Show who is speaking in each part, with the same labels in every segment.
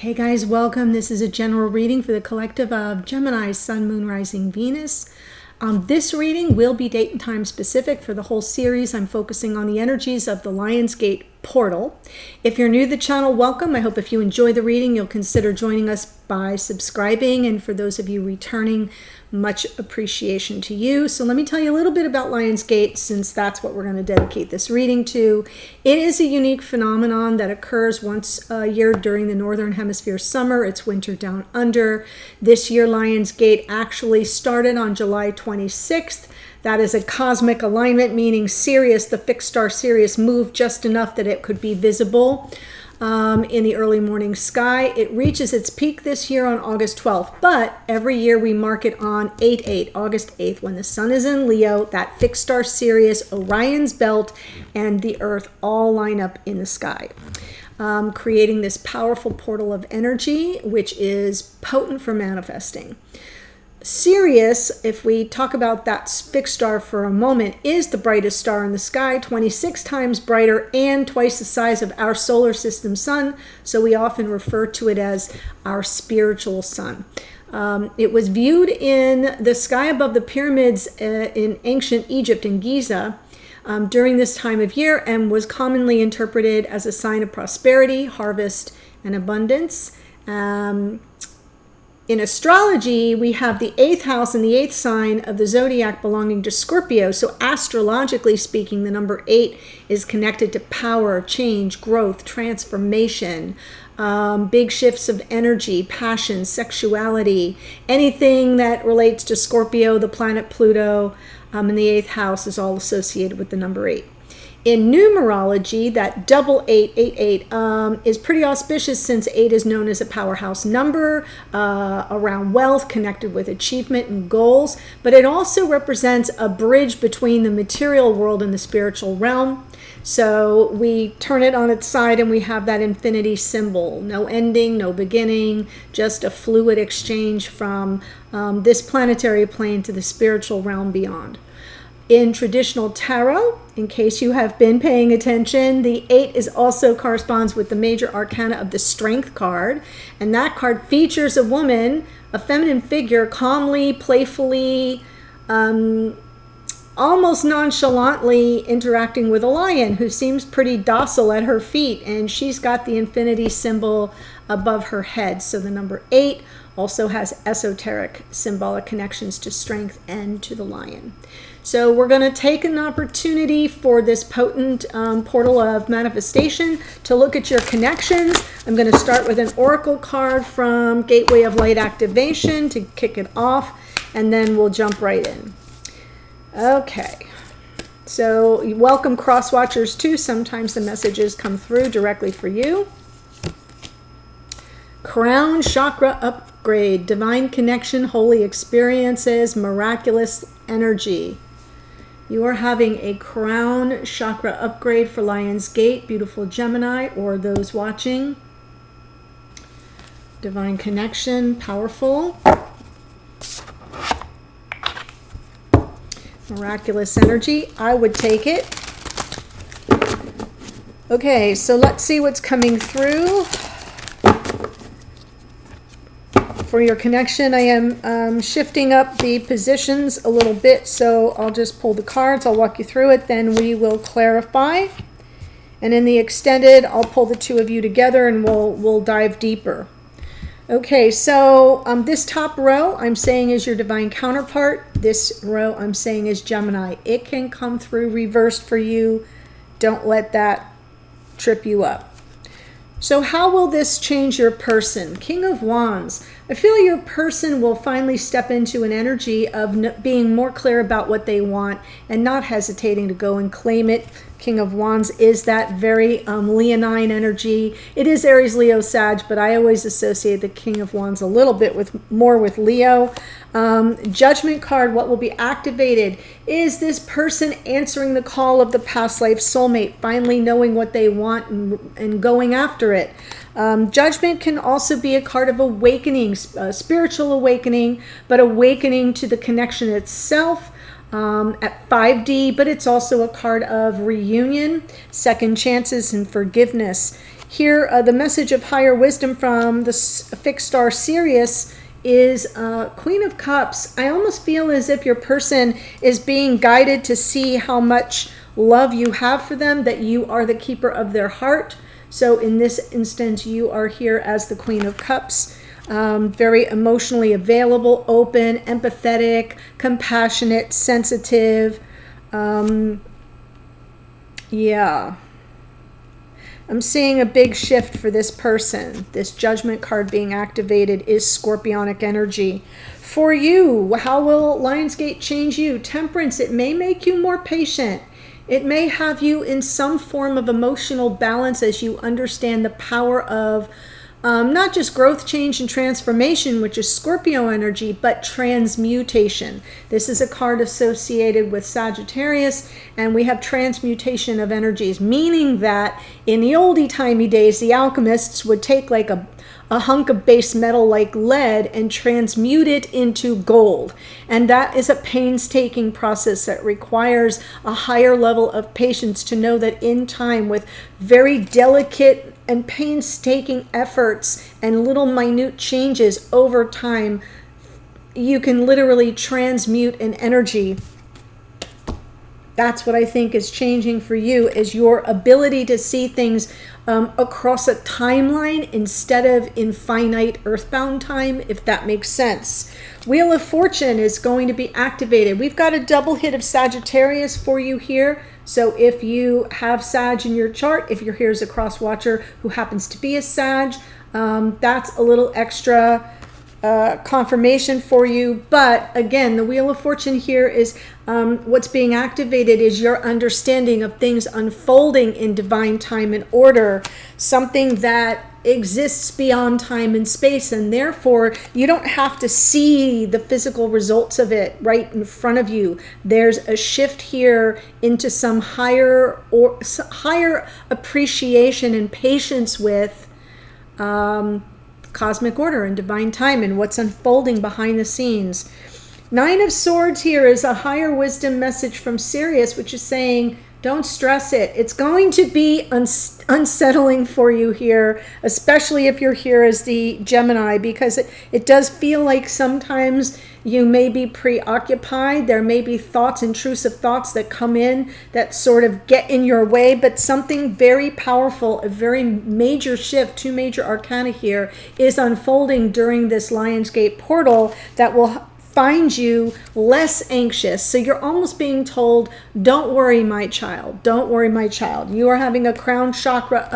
Speaker 1: Hey guys, welcome. This is a general reading for the collective of Gemini, Sun, Moon, Rising, Venus. This reading will be date and time specific for the whole series. I'm focusing on the energies of the Lionsgate portal. If you're new to the channel, welcome. I hope if you enjoy the reading, you'll consider joining us by subscribing. And for those of you returning, much appreciation to you. So let me tell you a little bit about Lionsgate, since that's what we're going to dedicate this reading to. It is a unique phenomenon that occurs once a year during the Northern Hemisphere summer. It's winter down under. This year, Lionsgate actually started on July 26th. That is a cosmic alignment, meaning Sirius, the fixed star Sirius, moved just enough that it could be visible in the early morning sky. It reaches its peak this year on August 12th, but every year we mark it on 8/8, August 8th, when the sun is in Leo, that fixed star Sirius, Orion's belt, and the Earth all line up in the sky, creating this powerful portal of energy, which is potent for manifesting. Sirius, if we talk about that fixed star for a moment, is the brightest star in the sky, 26 times brighter and twice the size of our solar system sun. So we often refer to it as our spiritual sun. It was viewed in the sky above the pyramids in ancient Egypt in Giza during this time of year, and was commonly interpreted as a sign of prosperity, harvest, and abundance. In astrology, we have the 8th house and the 8th sign of the zodiac belonging to Scorpio. So astrologically speaking, the number 8 is connected to power, change, growth, transformation, big shifts of energy, passion, sexuality. Anything that relates to Scorpio, the planet Pluto, and the 8th house is all associated with the number 8. In numerology, that double 888 is pretty auspicious, since 8 is known as a powerhouse number around wealth, connected with achievement and goals. But it also represents a bridge between the material world and the spiritual realm. So we turn it on its side and we have that infinity symbol. No ending, no beginning, just a fluid exchange from this planetary plane to the spiritual realm beyond. In traditional tarot, in case you have been paying attention, the 8 is also corresponds with the major arcana of the Strength card. And that card features a woman, a feminine figure, calmly, playfully, almost nonchalantly interacting with a lion who seems pretty docile at her feet. And she's got the infinity symbol above her head. So the number 8 also has esoteric symbolic connections to strength and to the lion. So we're going to take an opportunity for this potent portal of manifestation to look at your connections. I'm going to start with an oracle card from Gateway of Light Activation to kick it off, and then we'll jump right in. Okay. So welcome cross watchers too. Sometimes the messages come through directly for you. Crown chakra upgrade, divine connection, holy experiences, miraculous energy. You are having a crown chakra upgrade for Lionsgate, beautiful Gemini, or those watching. Divine connection, powerful. Miraculous energy, I would take it. Okay, so let's see what's coming through. For your connection, I am shifting up the positions a little bit, so I'll just pull the cards, I'll walk you through it, then we will clarify. And in the extended, I'll pull the two of you together and we'll dive deeper. Okay, so this top row I'm saying is your divine counterpart. This row I'm saying is Gemini. It can come through reversed for you. Don't let that trip you up. So how will this change your person? King of Wands. I feel your person will finally step into an energy of being more clear about what they want and not hesitating to go and claim it. King of Wands is that very leonine energy. It is Aries, Leo, Sag, but I always associate the King of Wands a little bit more with Leo. Judgment card, what will be activated is this person answering the call of the past life soulmate, finally knowing what they want and going after it. Judgment can also be a card of awakening, spiritual awakening, but awakening to the connection itself. At 5D, but it's also a card of reunion, second chances, and forgiveness. Here, the message of higher wisdom from the fixed star Sirius is Queen of Cups. I almost feel as if your person is being guided to see how much love you have for them, that you are the keeper of their heart. So in this instance, you are here as the Queen of Cups. Very emotionally available, open, empathetic, compassionate, sensitive. Yeah. I'm seeing a big shift for this person. This Judgment card being activated is Scorpionic energy. For you, how will Lionsgate change you? Temperance, it may make you more patient. It may have you in some form of emotional balance as you understand the power of not just growth, change, and transformation, which is Scorpio energy, but transmutation. This is a card associated with Sagittarius, and we have transmutation of energies, meaning that in the oldie-timey days, the alchemists would take like a hunk of base metal like lead and transmute it into gold. And that is a painstaking process that requires a higher level of patience to know that in time, with very delicate and painstaking efforts and little minute changes over time, you can literally transmute an energy. That's what I think is changing for you, is your ability to see things across a timeline instead of in finite earthbound time, if that makes sense. Wheel of Fortune is going to be activated. We've got a double hit of Sagittarius for you here. So if you have Sag in your chart, if you're here as a cross watcher who happens to be a Sag, that's a little extra confirmation for you. But again, the Wheel of Fortune here is what's being activated is your understanding of things unfolding in divine time and order, something that exists beyond time and space, and therefore you don't have to see the physical results of it right in front of you. There's a shift here into some higher appreciation and patience with cosmic order and divine time and what's unfolding behind the scenes. Nine of Swords here is a higher wisdom message from Sirius, which is saying, don't stress it. It's going to be unsettling for you here, especially if you're here as the Gemini, because it does feel like sometimes you may be preoccupied. There may be thoughts, intrusive thoughts that come in that sort of get in your way, but something very powerful, a very major shift, two major arcana here, is unfolding during this Lionsgate portal that will find you less anxious. So you're almost being told, don't worry, my child. Don't worry, my child. You are having a crown chakra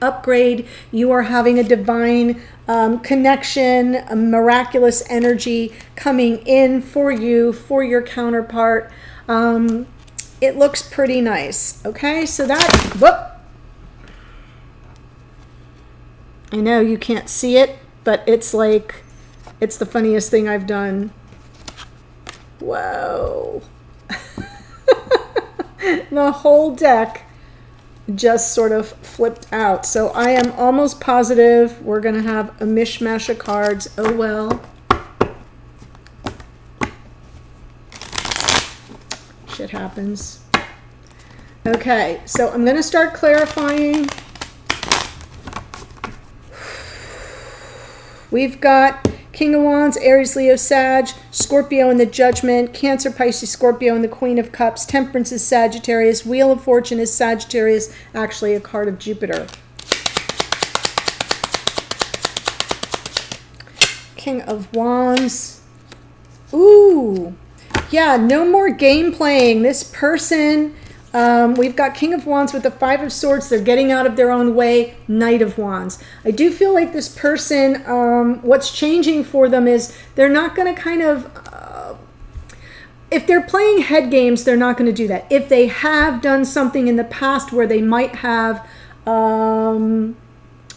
Speaker 1: upgrade. You are having a divine connection, a miraculous energy coming in for you, for your counterpart. It looks pretty nice. Okay, so that, whoop. I know you can't see it, but it's like, it's the funniest thing I've done. Whoa. The whole deck just sort of flipped out. So I am almost positive we're going to have a mishmash of cards. Oh well. Shit happens. Okay, so I'm going to start clarifying. We've got King of Wands, Aries, Leo, Sag, Scorpio in the Judgment, Cancer, Pisces, Scorpio in the Queen of Cups, Temperance is Sagittarius, Wheel of Fortune is Sagittarius, actually a card of Jupiter. King of Wands. Ooh. Yeah, no more game playing. This person, we've got King of Wands with the Five of Swords. They're getting out of their own way. Knight of Wands. I do feel like this person, what's changing for them is they're not going to kind of, if they're playing head games, they're not going to do that. If they have done something in the past where they might have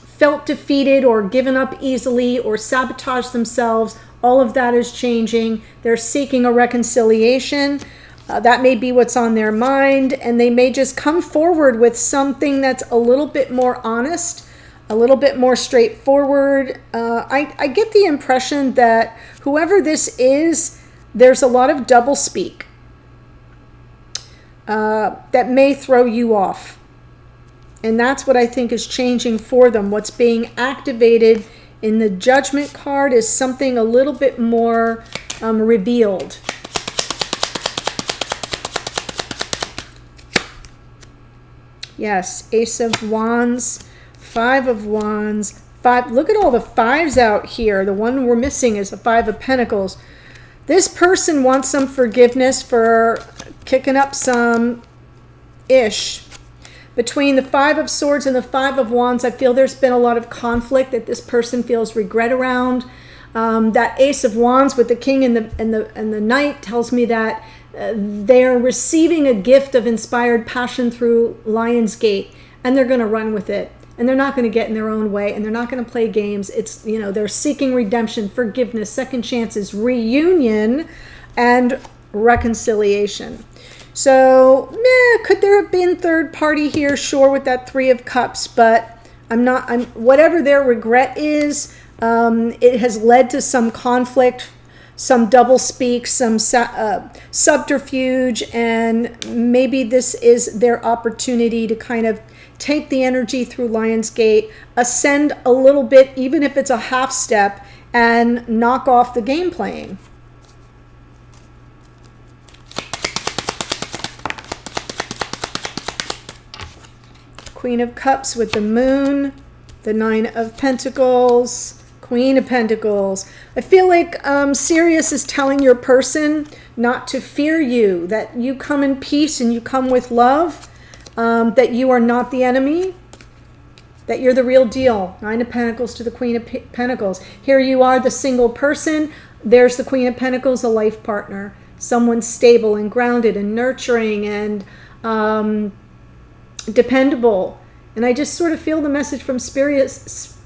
Speaker 1: felt defeated or given up easily or sabotaged themselves, all of that is changing. They're seeking a reconciliation. That may be what's on their mind, and they may just come forward with something that's a little bit more honest, a little bit more straightforward. I get the impression that whoever this is, there's a lot of doublespeak that may throw you off. And that's what I think is changing for them. What's being activated in the Judgment card is something a little bit more revealed. Yes, Ace of Wands, Five of Wands, Five. Look at all the fives out here. The one we're missing is the Five of Pentacles. This person wants some forgiveness for kicking up some ish. Between the Five of Swords and the Five of Wands, I feel there's been a lot of conflict that this person feels regret around. That Ace of Wands with the King and the Knight tells me that they're receiving a gift of inspired passion through Lionsgate, and they're going to run with it. And they're not going to get in their own way, and they're not going to play games. It's, you know, they're seeking redemption, forgiveness, second chances, reunion, and reconciliation. So, could there have been third party here? Sure, with that Three of Cups, but whatever their regret is, it has led to some conflict, some doublespeak, some subterfuge, and maybe this is their opportunity to kind of take the energy through Lionsgate, ascend a little bit, even if it's a half step, and knock off the game playing. Queen of Cups with the Moon, the Nine of Pentacles, Queen of Pentacles. I feel like Sirius is telling your person not to fear you, that you come in peace and you come with love, that you are not the enemy, that you're the real deal. Nine of Pentacles to the Queen of Pentacles. Here you are, the single person. There's the Queen of Pentacles, a life partner. Someone stable and grounded and nurturing and dependable. And I just sort of feel the message from Sirius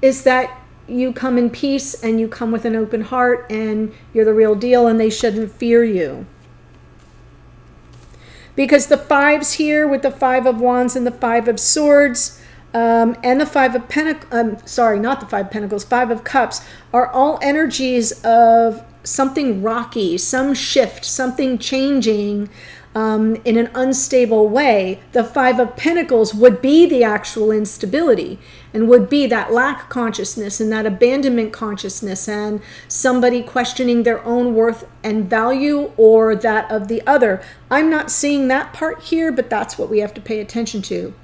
Speaker 1: is that you come in peace and you come with an open heart and you're the real deal, and they shouldn't fear you. Because the fives here with the Five of Wands and the Five of Swords and the Five of Pentacles, sorry, not the Five of Pentacles, Five of Cups, are all energies of something rocky, some shift, something changing in an unstable way. The Five of Pentacles would be the actual instability and would be that lack consciousness and that abandonment consciousness and somebody questioning their own worth and value or that of the other. I'm not seeing that part here, but that's what we have to pay attention to.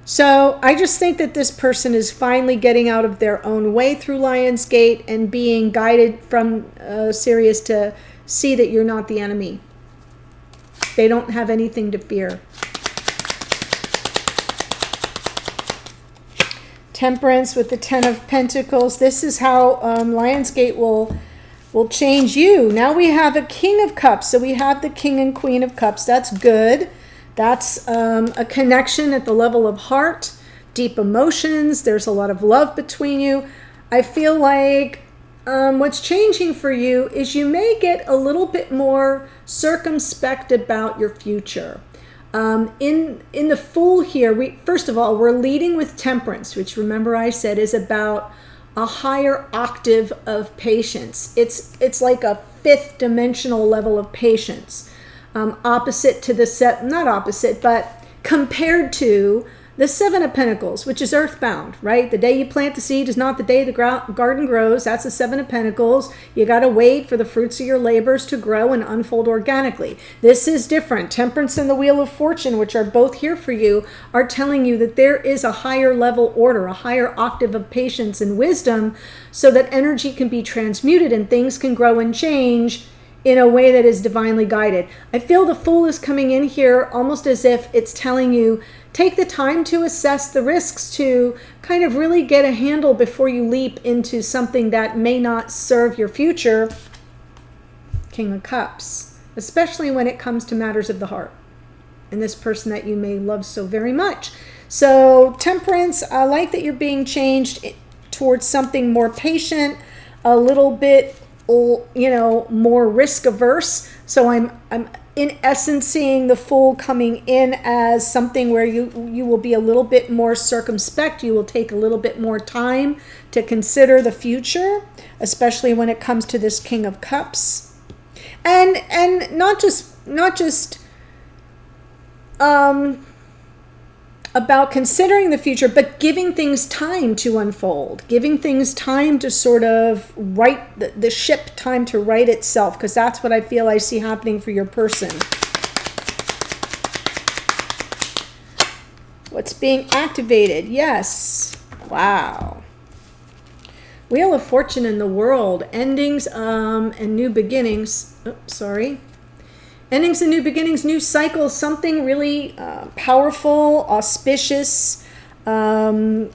Speaker 1: So I just think that this person is finally getting out of their own way through Lionsgate and being guided from Sirius to see that you're not the enemy. They don't have anything to fear. Temperance with the Ten of Pentacles. This is how Lionsgate will change you. Now we have a King of Cups. So we have the King and Queen of Cups. That's good. That's a connection at the level of heart, deep emotions. There's a lot of love between you. I feel like what's changing for you is you may get a little bit more circumspect about your future. In the Fool here, first of all, we're leading with Temperance, which remember I said is about a higher octave of patience. It's like a fifth dimensional level of patience. Opposite to the not opposite, but compared to the Seven of Pentacles, which is earthbound, right? The day you plant the seed is not the day the garden grows. That's the Seven of Pentacles. You got to wait for the fruits of your labors to grow and unfold organically. This is different. Temperance and the Wheel of Fortune, which are both here for you, are telling you that there is a higher level order, a higher octave of patience and wisdom, so that energy can be transmuted and things can grow and change in a way that is divinely guided. I feel the Fool is coming in here almost as if it's telling you, take the time to assess the risks, to kind of really get a handle before you leap into something that may not serve your future. King of Cups, especially when it comes to matters of the heart and this person that you may love so very much. So Temperance, I like that you're being changed towards something more patient, a little bit, more risk averse. So I'm in essence seeing the Fool coming in as something where you will be a little bit more circumspect. You will take a little bit more time to consider the future, especially when it comes to this King of Cups, and not just about considering the future, but giving things time to unfold, giving things time to sort of right the ship, time to right itself, because that's what I feel I see happening for your person. What's being activated? Yes. Wow. Wheel of Fortune in the world. Endings and new beginnings. Oops, sorry. Endings and new beginnings, new cycles, something really powerful, auspicious, abundant,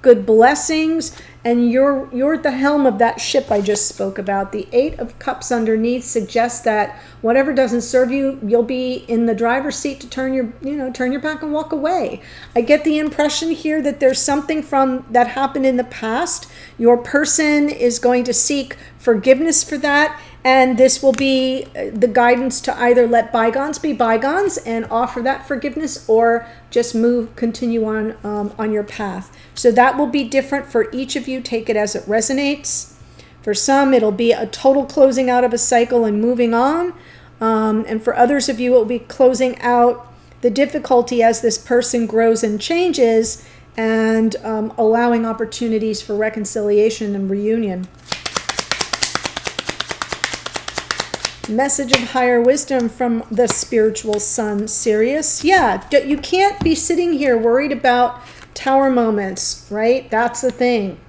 Speaker 1: good blessings. And you're at the helm of that ship I just spoke about. The Eight of Cups underneath suggests that whatever doesn't serve you, you'll be in the driver's seat to turn your back and walk away. I get the impression here that there's something from that happened in the past. Your person is going to seek forgiveness for that, and this will be the guidance to either let bygones be bygones and offer that forgiveness, or just continue on your path. So that will be different for each of you. Take it as it resonates. For some, it'll be a total closing out of a cycle and moving on. And for others of you, it will be closing out the difficulty as this person grows and changes, and allowing opportunities for reconciliation and reunion. Message of higher wisdom from the spiritual sun, Sirius. Yeah, you can't be sitting here worried about tower moments, right? That's the thing.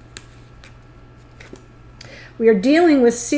Speaker 1: We are dealing with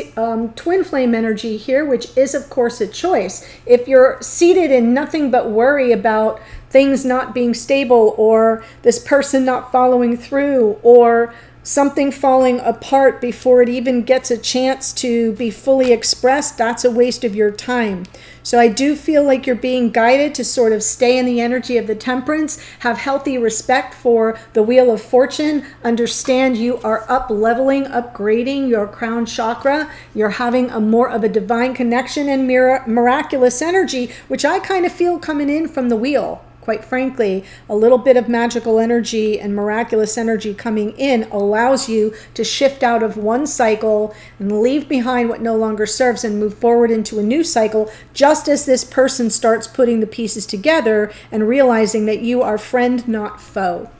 Speaker 1: twin flame energy here, which is, of course, a choice. If you're seated in nothing but worry about things not being stable, or this person not following through, or something falling apart before it even gets a chance to be fully expressed, that's a waste of your time. So I do feel like you're being guided to sort of stay in the energy of the Temperance, have healthy respect for the Wheel of Fortune, understand you are up-leveling, upgrading your crown chakra, you're having a more of a divine connection and miraculous energy, which I kind of feel coming in from the wheel. Quite frankly, a little bit of magical energy and miraculous energy coming in allows you to shift out of one cycle and leave behind what no longer serves and move forward into a new cycle, just as this person starts putting the pieces together and realizing that you are friend, not foe.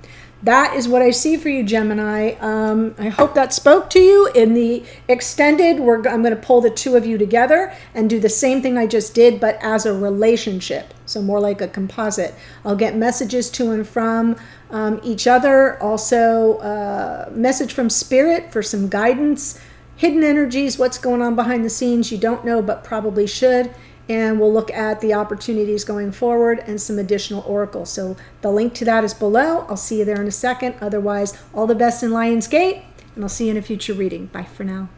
Speaker 1: That is what I see for you, Gemini. I hope that spoke to you. In the extended, I'm going to pull the two of you together and do the same thing I just did, but as a relationship. So more like a composite. I'll get messages to and from each other. Also, message from Spirit for some guidance. Hidden energies, what's going on behind the scenes you don't know, but probably should. And we'll look at the opportunities going forward and some additional oracles. So the link to that is below. I'll see you there in a second. Otherwise, all the best in Lionsgate, and I'll see you in a future reading. Bye for now.